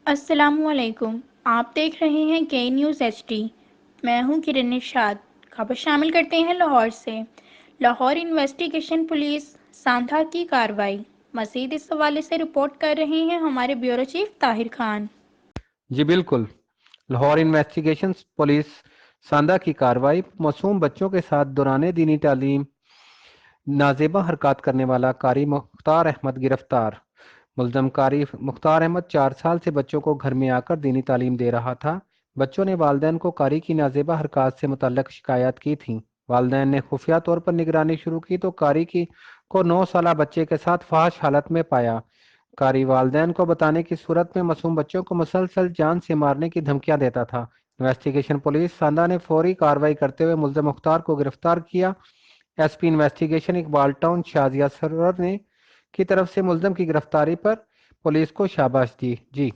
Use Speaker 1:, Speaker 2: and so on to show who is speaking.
Speaker 1: السلام علیکم، آپ دیکھ رہے ہیں کے نیوز ایچ ڈی۔ میں ہوں کرن ارشاد۔ خبر شامل کرتے ہیں لاہور سے۔ لاہور انویسٹیگیشن پولیس سانحہ کی کارروائی۔ مزید اس حوالے سے رپورٹ کر رہے ہیں ہمارے بیورو چیف طاہر خان۔
Speaker 2: جی بالکل، لاہور انویسٹیگیشن پولیس سانحہ کی کارروائی۔ معصوم بچوں کے ساتھ دوران دینی تعلیم نازیبا حرکات کرنے والا قاری مختار احمد گرفتار۔ ملزم قاری مختار احمد 4 سال سے بچوں کو گھر میں آ کر دینی تعلیم دے رہا تھا۔ بچوں نے والدین کو قاری کی نازیبا حرکات سے متعلق شکایات کی تھیں۔ والدین نے خفیہ طور پر نگرانی شروع کی تو قاری کو 9 سالہ بچے کے ساتھ فحش حالت میں پایا۔ قاری والدین کو بتانے کی صورت میں معصوم بچوں کو مسلسل جان سے مارنے کی دھمکیاں دیتا تھا۔ انویسٹیگیشن پولیس سانحہ نے فوری کارروائی کرتے ہوئے ملزم مختار کو گرفتار کیا۔ S P investigation Iqbal Town Shazia Sarwar نے کی طرف سے ملزم کی گرفتاری پر پولیس کو شاباش دی۔ جی